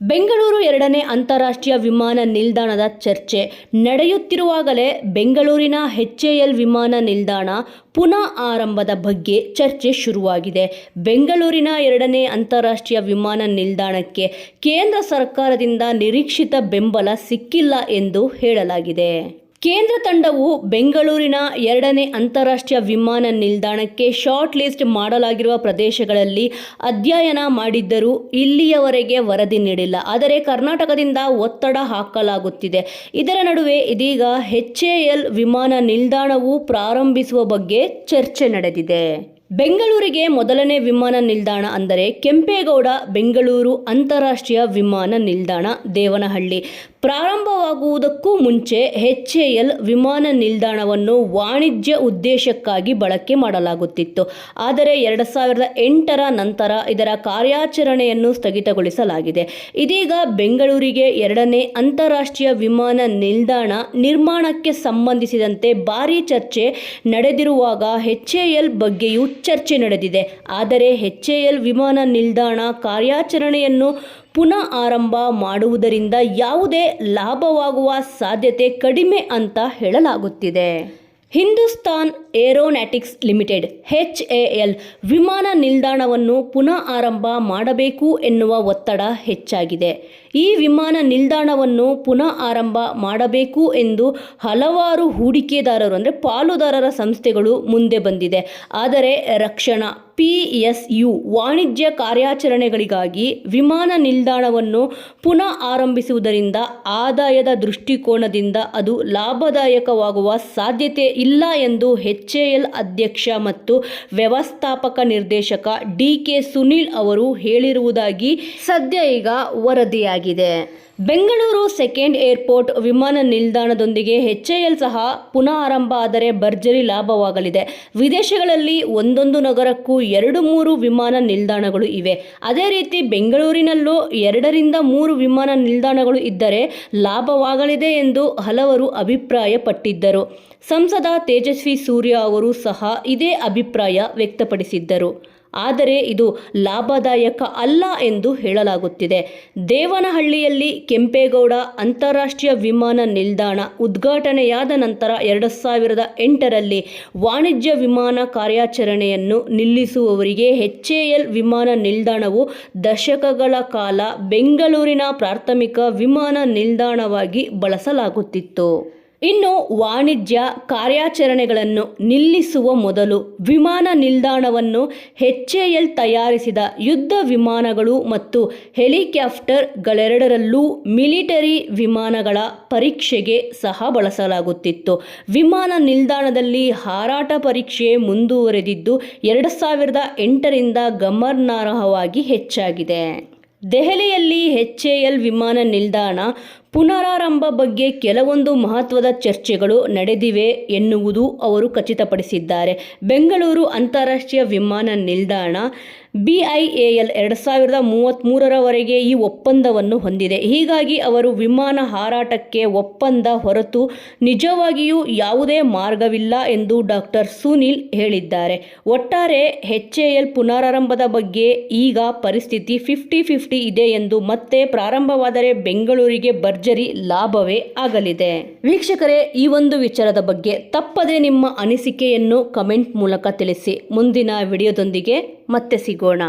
ಬೆಂಗಳೂರು 2ನೇ ಅಂತಾರಾಷ್ಟ್ರೀಯ ವಿಮಾನ ನಿಲ್ದಾಣದ ಚರ್ಚೆ ನಡೆಯುತ್ತಿರುವಾಗಲೇ ಬೆಂಗಳೂರಿನ HAL ವಿಮಾನ ನಿಲ್ದಾಣ ಪುನಃ ಆರಂಭದ ಬಗ್ಗೆ ಚರ್ಚೆ ಶುರುವಾಗಿದೆ. ಬೆಂಗಳೂರಿನ 2ನೇ ಅಂತಾರಾಷ್ಟ್ರೀಯ ವಿಮಾನ ನಿಲ್ದಾಣಕ್ಕೆ ಕೇಂದ್ರ ಸರ್ಕಾರದಿಂದ ನಿರೀಕ್ಷಿತ ಬೆಂಬಲ ಸಿಕ್ಕಿಲ್ಲ ಎಂದು ಹೇಳಲಾಗಿದೆ. ಕೇಂದ್ರ ತಂಡವು ಬೆಂಗಳೂರಿನ 2ನೇ ಅಂತಾರಾಷ್ಟ್ರೀಯ ವಿಮಾನ ನಿಲ್ದಾಣಕ್ಕೆ ಶಾರ್ಟ್ ಲಿಸ್ಟ್ ಮಾಡಲಾಗಿರುವ ಪ್ರದೇಶಗಳಲ್ಲಿ ಅಧ್ಯಯನ ಮಾಡಿದ್ದರೂ ಇಲ್ಲಿಯವರೆಗೆ ವರದಿ ನೀಡಿಲ್ಲ. ಆದರೆ ಕರ್ನಾಟಕದಿಂದ ಒತ್ತಡ ಹಾಕಲಾಗುತ್ತಿದೆ. ಇದರ ನಡುವೆ ಇದೀಗ HAL ವಿಮಾನ ನಿಲ್ದಾಣವು ಪ್ರಾರಂಭಿಸುವ ಬಗ್ಗೆ ಚರ್ಚೆ ನಡೆದಿದೆ. ಬೆಂಗಳೂರಿಗೆ ಮೊದಲನೇ ವಿಮಾನ ನಿಲ್ದಾಣ ಅಂದರೆ ಕೆಂಪೇಗೌಡ ಬೆಂಗಳೂರು ಅಂತಾರಾಷ್ಟ್ರೀಯ ವಿಮಾನ ನಿಲ್ದಾಣ ದೇವನಹಳ್ಳಿ. ಪ್ರಾರಂಭವಾಗುವುದಕ್ಕೂ ಮುಂಚೆ HAL ವಿಮಾನ ನಿಲ್ದಾಣವನ್ನು ವಾಣಿಜ್ಯ ಉದ್ದೇಶಕ್ಕಾಗಿ ಬಳಕೆ ಮಾಡಲಾಗುತ್ತಿತ್ತು. ಆದರೆ 2008ರ ನಂತರ ಇದರ ಕಾರ್ಯಾಚರಣೆಯನ್ನು ಸ್ಥಗಿತಗೊಳಿಸಲಾಗಿದೆ. ಇದೀಗ ಬೆಂಗಳೂರಿಗೆ 2ನೇ ಅಂತಾರಾಷ್ಟ್ರೀಯ ವಿಮಾನ ನಿಲ್ದಾಣ ನಿರ್ಮಾಣಕ್ಕೆ ಸಂಬಂಧಿಸಿದಂತೆ ಭಾರೀ ಚರ್ಚೆ ನಡೆದಿರುವಾಗ HAL ಬಗ್ಗೆಯೂ ಚರ್ಚೆ ನಡೆದಿದೆ. ಆದರೆ HAL ವಿಮಾನ ನಿಲ್ದಾಣ ಕಾರ್ಯಾಚರಣೆಯನ್ನು ಪುನಃ ಆರಂಭ ಮಾಡುವುದರಿಂದ ಯಾವುದೇ ಲಾಭವಾಗುವ ಸಾಧ್ಯತೆ ಕಡಿಮೆ ಅಂತ ಹೇಳಲಾಗುತ್ತಿದೆ. ಹಿಂದೂಸ್ತಾನ್ ಏರೋನಾಟಿಕ್ಸ್ ಲಿಮಿಟೆಡ್ HAL ವಿಮಾನ ನಿಲ್ದಾಣವನ್ನು ಪುನಃ ಆರಂಭ ಮಾಡಬೇಕು ಎನ್ನುವ ಒತ್ತಡ ಹೆಚ್ಚಾಗಿದೆ. ಈ ವಿಮಾನ ನಿಲ್ದಾಣವನ್ನು ಪುನಃ ಆರಂಭ ಮಾಡಬೇಕು ಎಂದು ಹಲವಾರು ಹೂಡಿಕೆದಾರರು ಅಂದರೆ ಪಾಲುದಾರರ ಸಂಸ್ಥೆಗಳು ಮುಂದೆ ಬಂದಿದೆ. ಆದರೆ ರಕ್ಷಣಾ PSU ವಾಣಿಜ್ಯ ಕಾರ್ಯಾಚರಣೆಗಳಿಗಾಗಿ ವಿಮಾನ ನಿಲ್ದಾಣವನ್ನು ಪುನಃ ಆರಂಭಿಸುವುದರಿಂದ ಆದಾಯದ ದೃಷ್ಟಿಕೋನದಿಂದ ಅದು ಲಾಭದಾಯಕವಾಗುವ ಸಾಧ್ಯತೆ ಇಲ್ಲ ಎಂದು HAL ಅಧ್ಯಕ್ಷ ಮತ್ತು ವ್ಯವಸ್ಥಾಪಕ ನಿರ್ದೇಶಕ DK ಸುನೀಲ್ ಅವರು ಹೇಳಿರುವುದಾಗಿ ಸದ್ಯ ಈಗ ವರದಿಯಾಗಿದೆ. ಬೆಂಗಳೂರು ಸೆಕೆಂಡ್ ಏರ್ಪೋರ್ಟ್ ವಿಮಾನ ನಿಲ್ದಾಣದೊಂದಿಗೆ HAL ಸಹ ಪುನಃ ಆರಂಭ ಆದರೆ ಭರ್ಜರಿ ಲಾಭವಾಗಲಿದೆ. ವಿದೇಶಗಳಲ್ಲಿ ಒಂದೊಂದು ನಗರಕ್ಕೂ 2-3 ವಿಮಾನ ನಿಲ್ದಾಣಗಳು ಇವೆ. ಅದೇ ರೀತಿ ಬೆಂಗಳೂರಿನಲ್ಲೂ 2-3 ವಿಮಾನ ನಿಲ್ದಾಣಗಳು ಇದ್ದರೆ ಲಾಭವಾಗಲಿದೆ ಎಂದು ಹಲವರು ಅಭಿಪ್ರಾಯಪಟ್ಟಿದ್ದರು. ಸಂಸದ ತೇಜಸ್ವಿ ಸೂರ್ಯ ಅವರು ಸಹ ಇದೇ ಅಭಿಪ್ರಾಯ ವ್ಯಕ್ತಪಡಿಸಿದ್ದರು. ಆದರೆ ಇದು ಲಾಭದಾಯಕ ಅಲ್ಲ ಎಂದು ಹೇಳಲಾಗುತ್ತಿದೆ. ದೇವನಹಳ್ಳಿಯಲ್ಲಿ ಕೆಂಪೇಗೌಡ ಅಂತಾರಾಷ್ಟ್ರೀಯ ವಿಮಾನ ನಿಲ್ದಾಣ ಉದ್ಘಾಟನೆಯಾದ ನಂತರ 2008ರಲ್ಲಿ ವಾಣಿಜ್ಯ ವಿಮಾನ ಕಾರ್ಯಾಚರಣೆಯನ್ನು ನಿಲ್ಲಿಸುವವರಿಗೆ HAL ವಿಮಾನ ನಿಲ್ದಾಣವು ದಶಕಗಳ ಕಾಲ ಬೆಂಗಳೂರಿನ ಪ್ರಾಥಮಿಕ ವಿಮಾನ ನಿಲ್ದಾಣವಾಗಿ ಬಳಸಲಾಗುತ್ತಿತ್ತು. ಇನ್ನು ವಾಣಿಜ್ಯ ಕಾರ್ಯಾಚರಣೆಗಳನ್ನು ನಿಲ್ಲಿಸುವ ಮೊದಲು ವಿಮಾನ ನಿಲ್ದಾಣವನ್ನು HAL ತಯಾರಿಸಿದ ಯುದ್ಧ ವಿಮಾನಗಳು ಮತ್ತು ಹೆಲಿಕಾಪ್ಟರ್ಗಳೆರಡರಲ್ಲೂ ಮಿಲಿಟರಿ ವಿಮಾನಗಳ ಪರೀಕ್ಷೆಗೆ ಸಹ ಬಳಸಲಾಗುತ್ತಿತ್ತು. ವಿಮಾನ ನಿಲ್ದಾಣದಲ್ಲಿ ಹಾರಾಟ ಪರೀಕ್ಷೆ ಮುಂದುವರೆದಿದ್ದು 2008ರಿಂದ ಗಮನಾರ್ಹವಾಗಿ ಹೆಚ್ಚಾಗಿದೆ. ದೆಹಲಿಯಲ್ಲಿ HAL ವಿಮಾನ ನಿಲ್ದಾಣ ಪುನರಾರಂಭ ಬಗ್ಗೆ ಕೆಲವೊಂದು ಮಹತ್ವದ ಚರ್ಚೆಗಳು ನಡೆದಿವೆ ಎನ್ನುವುದು ಅವರು ಖಚಿತಪಡಿಸಿದ್ದಾರೆ. ಬೆಂಗಳೂರು ಅಂತಾರಾಷ್ಟ್ರೀಯ ವಿಮಾನ ನಿಲ್ದಾಣ BIAL 2033ರವರೆಗೆ ಈ ಒಪ್ಪಂದವನ್ನು ಹೊಂದಿದೆ. ಹೀಗಾಗಿ ಅವರು ವಿಮಾನ ಹಾರಾಟಕ್ಕೆ ಒಪ್ಪಂದ ಹೊರತು ನಿಜವಾಗಿಯೂ ಯಾವುದೇ ಮಾರ್ಗವಿಲ್ಲ ಎಂದು ಡಾಕ್ಟರ್ ಸುನೀಲ್ ಹೇಳಿದ್ದಾರೆ. ಒಟ್ಟಾರೆ HAL ಪುನರಾರಂಭದ ಬಗ್ಗೆ ಈಗ ಪರಿಸ್ಥಿತಿ 50-50 ಇದೆ ಎಂದು ಮತ್ತೆ ಪ್ರಾರಂಭವಾದರೆ ಬೆಂಗಳೂರಿಗೆ ಭರ್ಜರಿ ಲಾಭವೇ ಆಗಲಿದೆ. ವೀಕ್ಷಕರೇ, ಈ ಒಂದು ವಿಚಾರದ ಬಗ್ಗೆ ತಪ್ಪದೆ ನಿಮ್ಮ ಅನಿಸಿಕೆಯನ್ನು ಕಮೆಂಟ್ ಮೂಲಕ ತಿಳಿಸಿ. ಮುಂದಿನ ವಿಡಿಯೋದೊಂದಿಗೆ ಮತ್ತೆ ಸಿಗೋಣ.